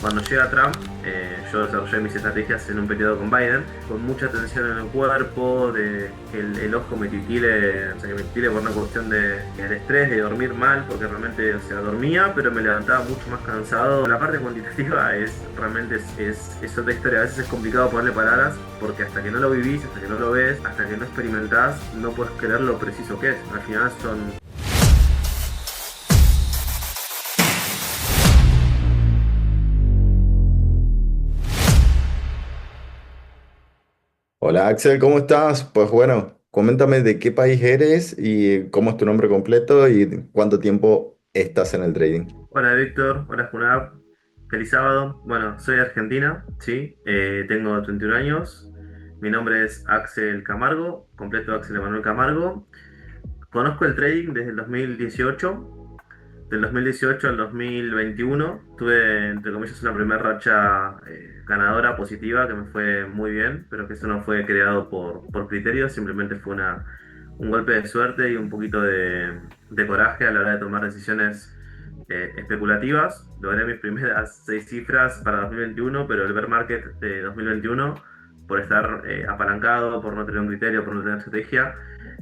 Cuando llega Trump, yo desarrollé mis estrategias en un periodo con Biden, con mucha tensión en el cuerpo, de que el ojo me titile, o sea, que me titile por una cuestión del estrés, de dormir mal, porque realmente, o sea, dormía, pero me levantaba mucho más cansado. La parte cuantitativa realmente es otra historia. A veces es complicado ponerle palabras, porque hasta que no lo vivís, hasta que no lo ves, hasta que no experimentás, no puedes creer lo preciso que es. Al final son. Hola Axel, ¿cómo estás? Pues bueno, coméntame de qué país eres y cómo es tu nombre completo y cuánto tiempo estás en el trading. Hola Víctor, hola Junab, feliz sábado. Bueno, soy de Argentina, sí, tengo 31 años. Mi nombre es Axel Camargo, completo Axel Emanuel Camargo. Conozco el trading desde el 2018. Del 2018 al 2021 tuve, entre comillas, una primera racha ganadora positiva que me fue muy bien, pero que eso no fue creado por criterios, simplemente fue un golpe de suerte y un poquito de coraje a la hora de tomar decisiones especulativas. Logré mis primeras 6 cifras para 2021, pero el bear market de 2021, por estar apalancado, por no tener un criterio, por no tener estrategia,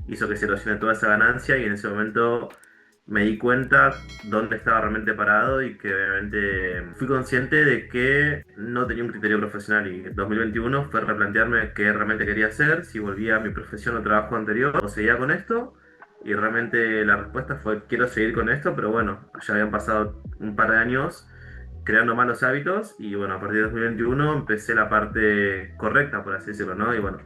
hizo que se erosione toda esa ganancia y en ese momento me di cuenta dónde estaba realmente parado y que obviamente fui consciente de que no tenía un criterio profesional y 2021 fue replantearme qué realmente quería hacer, si volvía a mi profesión o trabajo anterior o seguía con esto y realmente la respuesta fue quiero seguir con esto, pero bueno, ya habían pasado un par de años creando malos hábitos y bueno, a partir de 2021 empecé la parte correcta, por así decirlo, ¿no? Y bueno,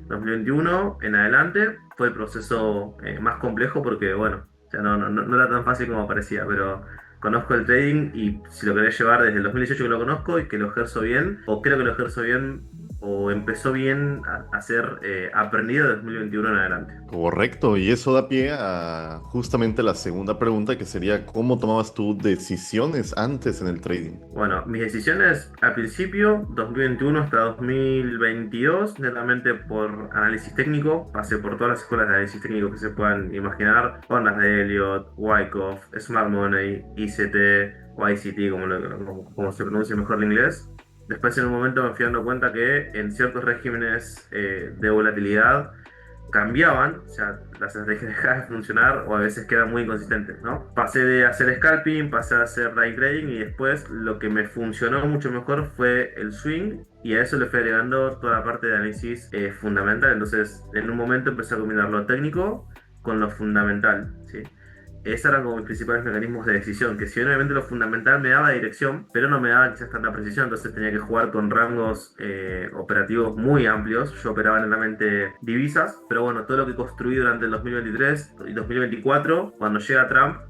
2021 en adelante fue el proceso más complejo porque bueno, o sea, no era tan fácil como parecía, pero conozco el trading y si lo querés llevar desde el 2018 que lo conozco y que lo ejerzo bien, o creo que lo ejerzo bien, o empezó bien a ser aprendido de 2021 en adelante. Correcto, y eso da pie a justamente la segunda pregunta, que sería ¿cómo tomabas tú decisiones antes en el trading? Bueno, mis decisiones al principio, 2021 hasta 2022, netamente por análisis técnico. Pasé por todas las escuelas de análisis técnico que se puedan imaginar. Ondas de Elliott, Wyckoff, Smart Money, ICT, o ICT, como se pronuncia mejor en inglés. Después en un momento me fui dando cuenta que en ciertos regímenes de volatilidad cambiaban, o sea, las estrategias dejaban de funcionar o a veces quedan muy inconsistentes, ¿no? Pasé de hacer scalping, pasé a hacer day trading y después lo que me funcionó mucho mejor fue el swing y a eso le fui agregando toda la parte de análisis fundamental. Entonces, en un momento empecé a combinar lo técnico con lo fundamental, ¿sí? Esos eran como mis principales mecanismos de decisión, que si bien obviamente lo fundamental me daba dirección, pero no me daba quizás tanta precisión, entonces tenía que jugar con rangos operativos muy amplios. Yo operaba netamente divisas, pero bueno, todo lo que construí durante el 2023 y 2024, cuando llega Trump,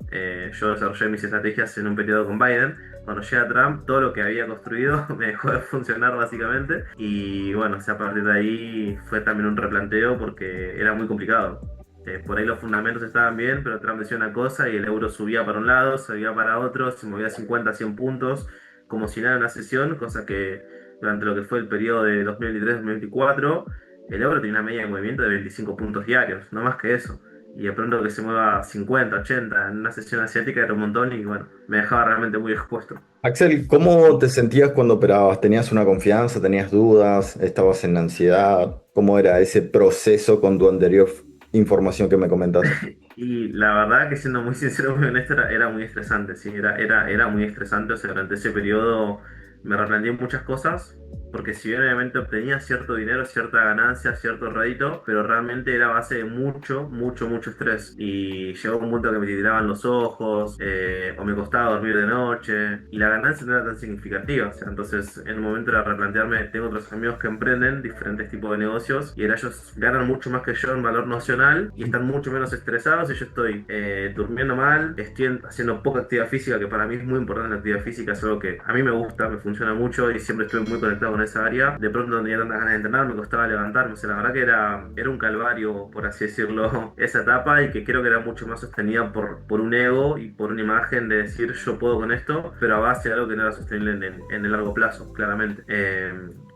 yo desarrollé mis estrategias en un periodo con Biden. Cuando llega Trump, todo lo que había construido me dejó de funcionar básicamente. Y bueno, o sea, a partir de ahí fue también un replanteo porque era muy complicado. Por ahí los fundamentos estaban bien, pero Trump decía una cosa y el euro subía para un lado, subía para otro, se movía 50, 100 puntos, como si nada en una sesión, cosa que durante lo que fue el periodo de 2023-2024, el euro tenía una media de movimiento de 25 puntos diarios, no más que eso. Y de pronto que se mueva 50, 80 en una sesión asiática era un montón y bueno, me dejaba realmente muy expuesto. Axel, ¿cómo te sentías cuando operabas? ¿Tenías una confianza? ¿Tenías dudas? ¿Estabas en ansiedad? ¿Cómo era ese proceso con tu anterior información que me comentaste? Y la verdad que siendo muy sincero, muy honesto, era muy estresante, sí, era muy estresante, o sea, durante ese periodo me replanteé muchas cosas, porque si bien obviamente obtenía cierto dinero, cierta ganancia, cierto rédito, pero realmente era a base de mucho estrés, y llegó un punto que me tiraban los ojos, o me costaba dormir de noche, y la ganancia no era tan significativa, o sea, entonces en un momento era replantearme, tengo otros amigos que emprenden diferentes tipos de negocios, y ellos ganan mucho más que yo en valor nacional, y están mucho menos estresados, y yo estoy durmiendo mal, estoy haciendo poca actividad física, que para mí es muy importante la actividad física, es algo que a mí me gusta, me funciona mucho, y siempre estuve muy conectado con esa área. De pronto no tenía tantas ganas de entrenar, me costaba levantarme, o sea, la verdad que era un calvario, por así decirlo, esa etapa, y que creo que era mucho más sostenida por un ego y por una imagen de decir yo puedo con esto, pero a base de algo que no era sostenible en el largo plazo, claramente.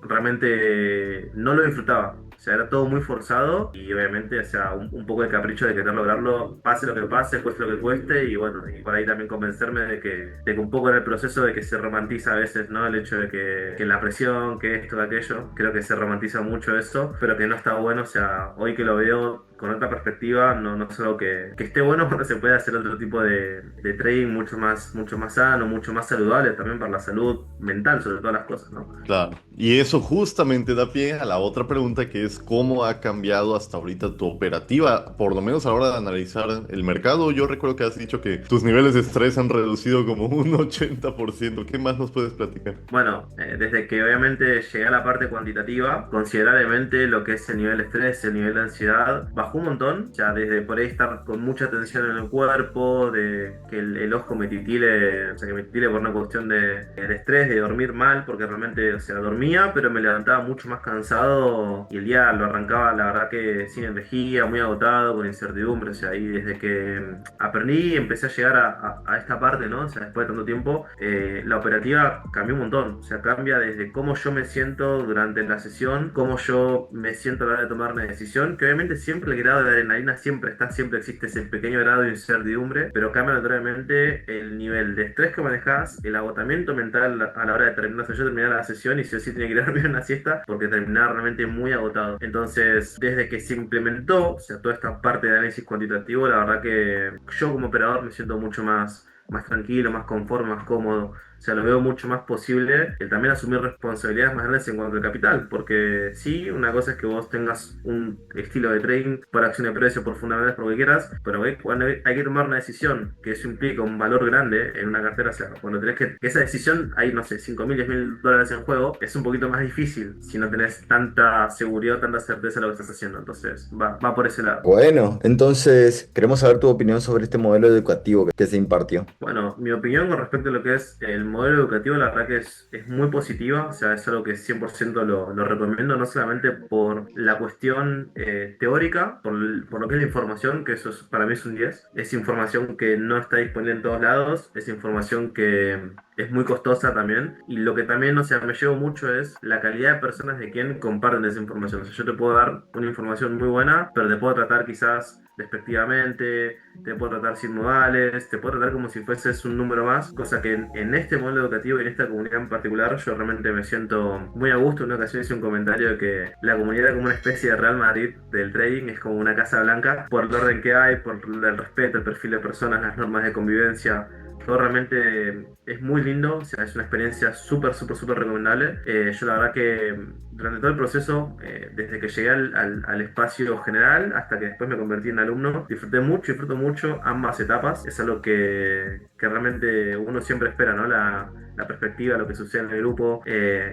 Realmente no lo disfrutaba. O sea, era todo muy forzado y obviamente, o sea, un poco de capricho de querer lograrlo, pase lo que pase, cueste lo que cueste, y bueno, y por ahí también convencerme de que un poco en el proceso de que se romantiza a veces, ¿no? El hecho de que la presión, que esto, que aquello, creo que se romantiza mucho eso, pero que no está bueno, o sea, hoy que lo veo con otra perspectiva, no es algo que esté bueno cuando se puede hacer otro tipo de trading mucho más sano, mucho más saludable también para la salud mental, sobre todas las cosas, ¿no? Claro. Y eso justamente da pie a la otra pregunta que es cómo ha cambiado hasta ahorita tu operativa, por lo menos a la hora de analizar el mercado. Yo recuerdo que has dicho que tus niveles de estrés han reducido como un 80%. ¿Qué más nos puedes platicar? Bueno, desde que obviamente llegué a la parte cuantitativa, considerablemente lo que es el nivel de estrés, el nivel de ansiedad, bajó un montón. Ya desde por ahí estar con mucha tensión en el cuerpo, de que el ojo me titile, o sea, que me titile por una cuestión de estrés, de dormir mal, porque realmente, o sea, dormía, pero me levantaba mucho más cansado y el día lo arrancaba, la verdad que sin energía, muy agotado, con incertidumbre. O sea, y desde que aprendí, empecé a llegar a esta parte, ¿no? O sea, después de tanto tiempo, la operativa cambió un montón. O sea, cambia desde cómo yo me siento durante la sesión, cómo yo me siento a la hora de tomar una decisión, que obviamente siempre el grado de adrenalina siempre está, siempre existe ese pequeño grado de incertidumbre, pero cambia notoriamente el nivel de estrés que manejas, el agotamiento mental a la hora de terminar. O sea, yo terminaba la sesión y sí o sí tenía que ir a dormir una siesta porque terminaba realmente muy agotado. Entonces, desde que se implementó, o sea, toda esta parte de análisis cuantitativo, la verdad que yo como operador me siento mucho más tranquilo, más conforme, más cómodo. O sea, lo veo mucho más posible el también asumir responsabilidades más grandes en cuanto al capital, porque sí, una cosa es que vos tengas un estilo de trading por acción de precio, por fundamentales, por lo que quieras, pero cuando hay que tomar una decisión que eso implica un valor grande en una cartera, o sea, cuando tenés que esa decisión, hay, no sé, 5.000, 10.000 dólares en juego, es un poquito más difícil si no tenés tanta seguridad, tanta certeza de lo que estás haciendo. Entonces, va por ese lado. Bueno, entonces queremos saber tu opinión sobre este modelo educativo que se impartió. Bueno, mi opinión con respecto a lo que es el modelo educativo, la verdad que es muy positiva. O sea, es algo que 100% lo recomiendo, no solamente por la cuestión teórica, por lo que es la información, que eso para mí es un 10. Es información que no está disponible en todos lados, es información que es muy costosa también. Y lo que también, o sea, me llevo mucho es la calidad de personas de quien comparten esa información. O sea, yo te puedo dar una información muy buena, pero te puedo tratar quizás despectivamente, te puedo tratar sin modales, te puedo tratar como si fueses un número más, cosa que en este modelo educativo y en esta comunidad en particular yo realmente me siento muy a gusto. En una ocasión hice un comentario de que la comunidad era como una especie de Real Madrid del trading, es como una casa blanca, por el orden que hay, por el respeto, el perfil de personas, las normas de convivencia. Todo realmente es muy lindo, o sea, es una experiencia súper recomendable. Yo la verdad que durante todo el proceso, desde que llegué al espacio general hasta que después me convertí en alumno, disfruto mucho ambas etapas. Es algo que realmente uno siempre espera, ¿no? La perspectiva, lo que sucede en el grupo,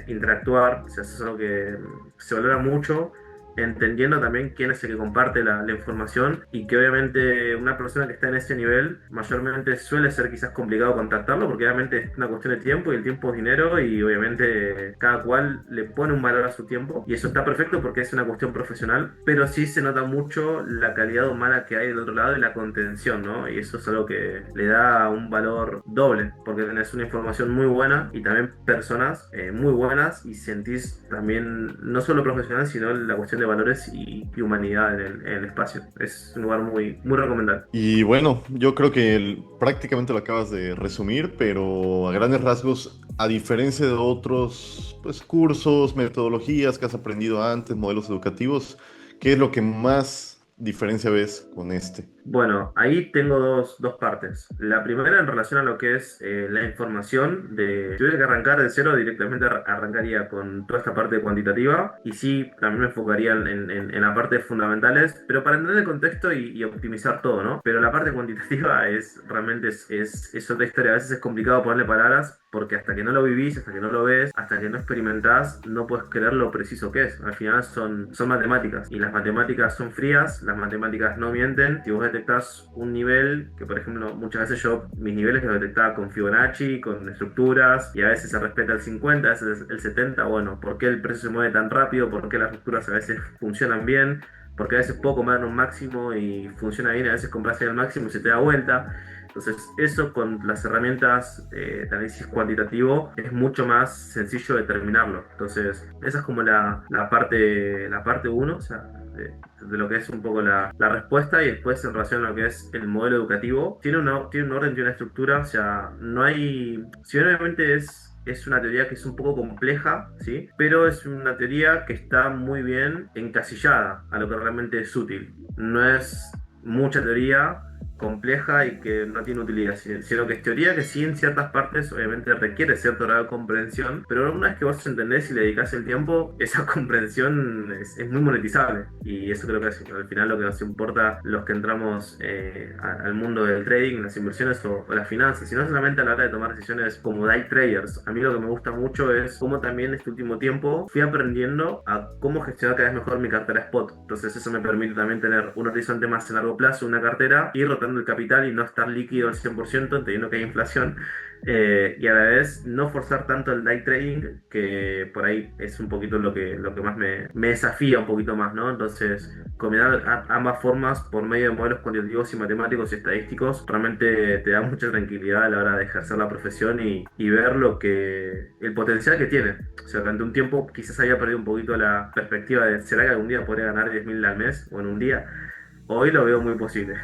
interactuar, o sea, eso es algo que se valora mucho, entendiendo también quién es el que comparte la información, y que obviamente una persona que está en ese nivel mayormente suele ser quizás complicado contactarlo porque obviamente es una cuestión de tiempo y el tiempo es dinero, y obviamente cada cual le pone un valor a su tiempo y eso está perfecto porque es una cuestión profesional, pero sí se nota mucho la calidad humana que hay del otro lado y la contención, ¿no? Y eso es algo que le da un valor doble porque tenés una información muy buena y también personas muy buenas, y sentís también no solo profesional sino la cuestión de valores y humanidad en el espacio. Es un lugar muy recomendable. Y bueno, yo creo que prácticamente lo acabas de resumir, pero a grandes rasgos, a diferencia de otros pues, cursos, metodologías que has aprendido antes, modelos educativos, ¿qué es lo que más diferencia ves con este? Bueno, ahí tengo dos partes. La primera en relación a lo que es la información. Si tuviera que arrancar de cero, directamente arrancaría con toda esta parte cuantitativa, y sí, también me enfocaría en la parte de fundamentales, pero para entender el contexto y optimizar todo, ¿no? Pero la parte cuantitativa realmente es otra historia. A veces es complicado ponerle palabras porque hasta que no lo vivís, hasta que no lo ves, hasta que no experimentás, no puedes creer lo preciso que es. Al final son matemáticas, y las matemáticas son frías, las matemáticas no mienten. Si vos detectás un nivel, que por ejemplo muchas veces yo mis niveles los detectaba con Fibonacci, con estructuras, y a veces se respeta el 50, a veces el 70, bueno, ¿por qué el precio se mueve tan rápido? ¿Por qué las estructuras a veces funcionan bien? Porque a veces puedo comer en un máximo y funciona bien, a veces compras en el máximo y se te da vuelta. Entonces, eso con las herramientas de análisis cuantitativo es mucho más sencillo determinarlo. Entonces, esa es como la parte uno, o sea, de lo que es un poco la respuesta, y después en relación a lo que es el modelo educativo, tiene un orden, tiene una estructura, o sea, no hay, si bien obviamente es una teoría que es un poco compleja, ¿sí? Pero es una teoría que está muy bien encasillada a lo que realmente es útil. No es mucha teoría compleja y que no tiene utilidad, sino que es teoría que sí en ciertas partes obviamente requiere cierto grado de comprensión, pero una vez que vos entendés y le dedicás el tiempo, esa comprensión es muy monetizable, y eso creo que es al final lo que nos importa los que entramos al mundo del trading, las inversiones o las finanzas, sino solamente a la hora de tomar decisiones como day traders. A mí lo que me gusta mucho es cómo también este último tiempo fui aprendiendo a cómo gestionar cada vez mejor mi cartera spot. Entonces eso me permite también tener un horizonte más a largo plazo, una cartera, ir rotando el capital y no estar líquido al 100%, entendiendo que hay inflación, y a la vez no forzar tanto el day trading, que por ahí es un poquito lo que más me desafía un poquito más, ¿no? Entonces, combinar ambas formas por medio de modelos cuantitativos y matemáticos y estadísticos realmente te da mucha tranquilidad a la hora de ejercer la profesión y ver el potencial que tiene. O sea, durante un tiempo quizás había perdido un poquito la perspectiva de ¿será que algún día podría ganar 10.000 al mes o en un día? Hoy lo veo muy posible.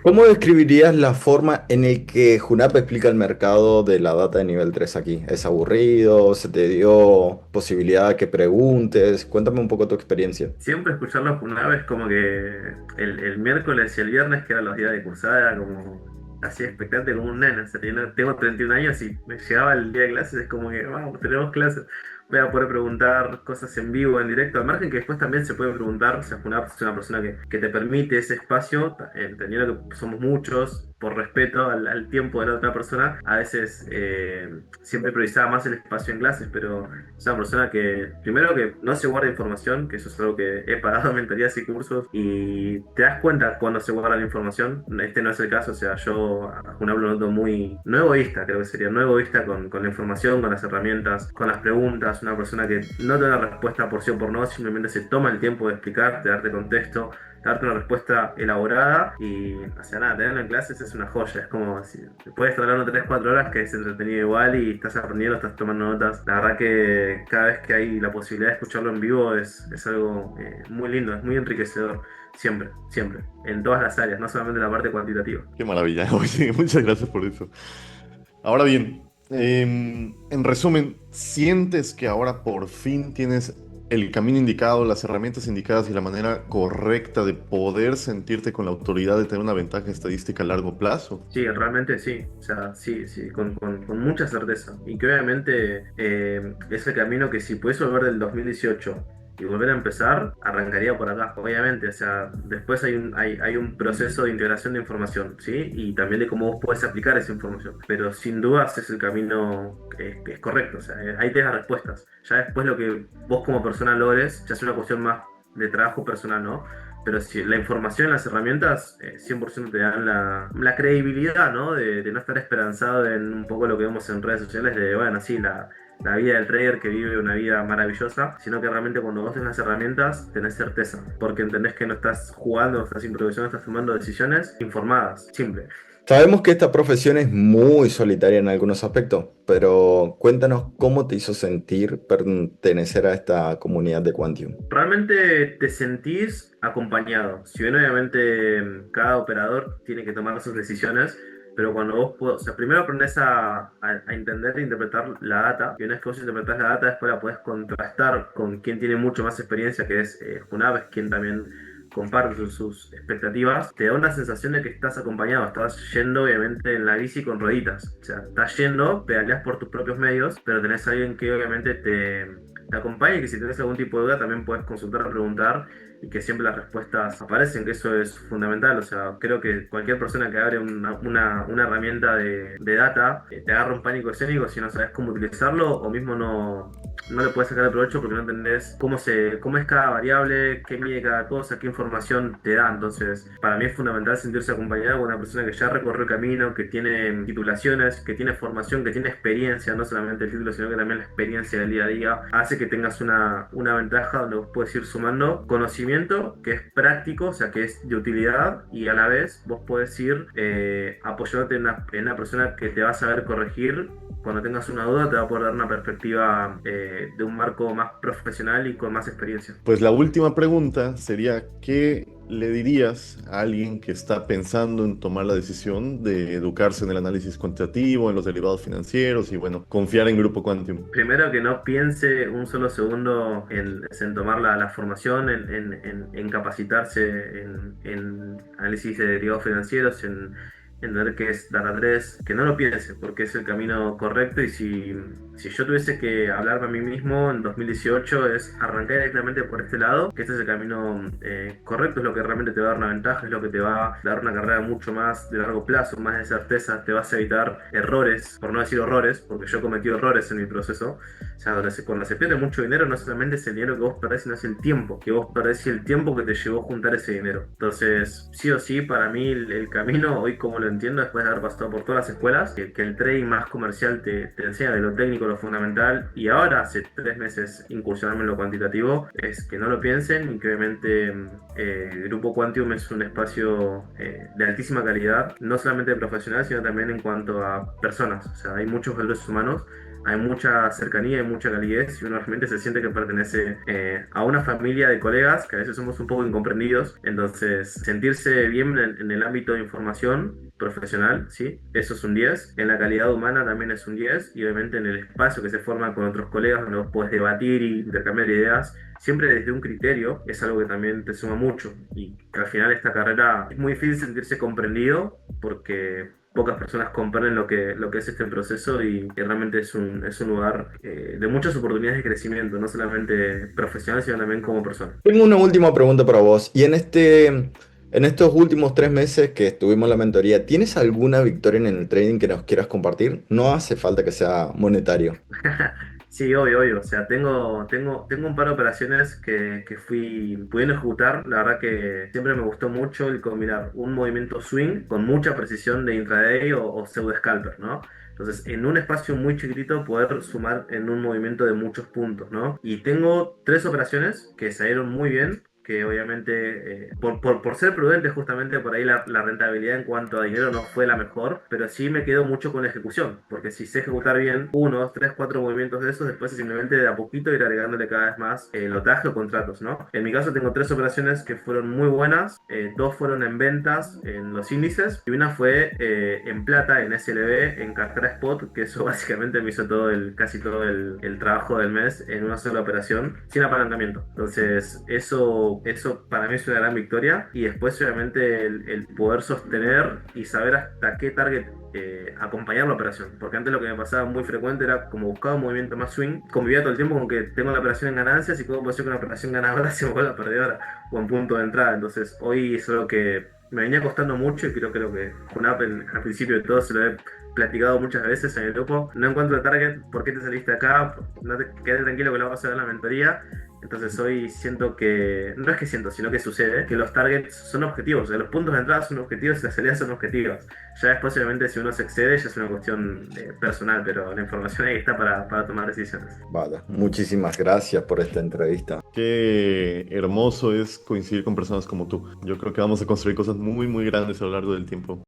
¿Cómo describirías la forma en la que Junap explica el mercado de la data de nivel 3 aquí? ¿Es aburrido? ¿Se te dio posibilidad de que preguntes? Cuéntame un poco tu experiencia. Siempre escucharlos una vez como que el miércoles y el viernes, que eran los días de cursada, era como así expectante como un nene. O sea, tengo 31 años y me llegaba el día de clases, es como que, vamos, tenemos clases. Voy a poder preguntar cosas en vivo, en directo, al margen que después también se puede preguntar. O sea, Funab es una persona que te permite ese espacio, entendiendo que somos muchos, por respeto al tiempo de la otra persona. A veces siempre priorizaba más el espacio en clases, pero es una persona que, primero, que no se guarda información, que eso es algo que he pagado en mentorías y cursos, y te das cuenta cuando se guarda la información. Este no es el caso, o sea, yo a Funab lo noto muy, no egoísta, creo que sería, no egoísta con la información, con las herramientas, con las preguntas. Una persona que no te da una respuesta por sí o por no, simplemente se toma el tiempo de explicarte, darte contexto, darte una respuesta elaborada, y, o sea, nada, tenerlo en clases es una joya. Es como si puedes estar hablando 3 4 horas, que es entretenido igual, y estás aprendiendo, estás tomando notas. La verdad que cada vez que hay la posibilidad de escucharlo en vivo es algo muy lindo, es muy enriquecedor. Siempre, siempre, en todas las áreas, no solamente en la parte cuantitativa. Qué maravilla. Oye, muchas gracias por eso. Ahora bien, en resumen, ¿sientes que ahora por fin tienes el camino indicado, las herramientas indicadas y la manera correcta de poder sentirte con la autoridad de tener una ventaja estadística a largo plazo? Sí, realmente sí, o sea, sí, sí, con mucha certeza. Y que obviamente es el camino que, si pudiese volver del 2018 y volver a empezar, arrancaría por acá, obviamente. O sea, después hay un proceso de integración de información, ¿sí? Y también de cómo vos podés aplicar esa información. Pero sin dudas es el camino que es correcto, o sea, ahí tenés las respuestas. Ya después lo que vos como persona logres, ya es una cuestión más de trabajo personal, ¿no? Pero si la información, las herramientas, 100% te dan la credibilidad, ¿no? De no estar esperanzado en un poco lo que vemos en redes sociales, de, bueno, sí, la vida del trader que vive una vida maravillosa, sino que realmente cuando vos tenés las herramientas, tenés certeza, porque entendés que no estás jugando, no estás improvisando, estás tomando decisiones informadas, simple. Sabemos que esta profesión es muy solitaria en algunos aspectos, pero cuéntanos cómo te hizo sentir pertenecer a esta comunidad de Quantium. Realmente te sentís acompañado. Si bien obviamente cada operador tiene que tomar sus decisiones, pero cuando o sea, primero aprendes a entender e interpretar la data, y una vez que vos interpretás la data, después la podés contrastar con quien tiene mucho más experiencia, que es Junab, es quien también comparte sus expectativas. Te da una sensación de que estás acompañado, estás yendo obviamente en la bici con rueditas, o sea, estás yendo, pedaleas por tus propios medios, pero tenés a alguien que obviamente te acompaña, y que si tienes algún tipo de duda también puedes consultar o preguntar, y que siempre las respuestas aparecen, que eso es fundamental. O sea, creo que cualquier persona que abre una herramienta de data, te agarra un pánico escénico si no sabes cómo utilizarlo, o mismo no le puedes sacar el provecho porque no entendés cómo es cada variable, qué mide cada cosa, qué información te da. Entonces, para mí es fundamental sentirse acompañado con una persona que ya recorrió el camino, que tiene titulaciones, que tiene formación, que tiene experiencia, no solamente el título, sino que también la experiencia del día a día, hace hace que tengas una ventaja donde vos puedes ir sumando conocimiento que es práctico, o sea, que es de utilidad, y a la vez vos podés ir apoyándote en una persona que te va a saber corregir. Cuando tengas una duda, te va a poder dar una perspectiva de un marco más profesional y con más experiencia. Pues la última pregunta sería, ¿qué le dirías a alguien que está pensando en tomar la decisión de educarse en el análisis cuantitativo, en los derivados financieros y bueno, confiar en Grupo Quantium? Primero, que no piense un solo segundo en tomar la formación, en capacitarse en análisis de derivados financieros, en ver qué es Data 3, que no lo piense, porque es el camino correcto. Y si yo tuviese que hablarme a mí mismo en 2018, es arrancar directamente por este lado, que este es el camino correcto, es lo que realmente te va a dar una ventaja, es lo que te va a dar una carrera mucho más de largo plazo, más de certeza, te vas a evitar errores, por no decir horrores, porque yo he cometido errores en mi proceso. O sea, cuando se pierde mucho dinero, no solamente es el dinero que vos perdés, sino es el tiempo que vos perdés y el tiempo que te llevó a juntar ese dinero. Entonces, sí o sí, para mí el camino, hoy como lo entiendo, después de haber pasado por todas las escuelas, que el trading más comercial te enseña de lo técnico, lo fundamental, y ahora hace 3 meses incursionarme en lo cuantitativo, es que no lo piensen, y que obviamente Grupo Quantium es un espacio de altísima calidad, no solamente de profesionales, sino también en cuanto a personas. O sea, hay muchos valores humanos, hay mucha cercanía, hay mucha calidez, y uno realmente se siente que pertenece a una familia de colegas que a veces somos un poco incomprendidos. Entonces, sentirse bien en el ámbito de información profesional, ¿sí? Eso es un 10. En la calidad humana también es un 10, y obviamente en el espacio que se forma con otros colegas, donde vos podés debatir y intercambiar ideas, siempre desde un criterio, es algo que también te suma mucho. Y que al final esta carrera es muy difícil sentirse comprendido, porque pocas personas comprenden lo que es este proceso, y que realmente es un lugar de muchas oportunidades de crecimiento, no solamente profesional, sino también como persona. Tengo una última pregunta para vos. Y en estos últimos 3 meses que estuvimos en la mentoría, ¿tienes alguna victoria en el trading que nos quieras compartir? No hace falta que sea monetario. Sí, obvio, obvio. O sea, tengo un par de operaciones que fui pudiendo ejecutar. La verdad que siempre me gustó mucho el combinar un movimiento swing con mucha precisión de intraday o pseudo scalper, ¿no? Entonces, en un espacio muy chiquitito, poder sumar en un movimiento de muchos puntos, ¿no? Y tengo 3 operaciones que salieron muy bien, que obviamente, por ser prudente, justamente por ahí la rentabilidad en cuanto a dinero no fue la mejor, pero sí me quedo mucho con la ejecución, porque si sé ejecutar bien 1, 2, 3, 4 movimientos de esos, después es simplemente de a poquito ir agregándole cada vez más lotaje o contratos, ¿no? En mi caso tengo 3 operaciones que fueron muy buenas, 2 fueron en ventas en los índices, y una fue en plata, en SLB, en cartera spot, que eso básicamente me hizo casi todo el trabajo del mes en una sola operación, sin apalancamiento. Entonces, eso para mí es una gran victoria. Y después, obviamente, el poder sostener y saber hasta qué target acompañar la operación. Porque antes lo que me pasaba muy frecuente era, como buscaba un movimiento más swing, convivía todo el tiempo con que tengo la operación en ganancias, y cómo puede ser que una operación ganadora se vuelva perdedora o en punto de entrada. Entonces, hoy es algo que me venía costando mucho, y creo que lo que Junap al principio de todo se lo he platicado muchas veces en el grupo. No encuentro el target, ¿por qué te saliste acá? No te quedes tranquilo que lo vas a ver en la mentoría. Entonces hoy siento que, no es que siento, sino que sucede, que los targets son objetivos, o sea, los puntos de entrada son objetivos y las salidas son objetivas. Ya después, obviamente, si uno se excede, ya es una cuestión personal, pero la información ahí está para tomar decisiones. Vale, muchísimas gracias por esta entrevista. Qué hermoso es coincidir con personas como tú. Yo creo que vamos a construir cosas muy, muy grandes a lo largo del tiempo.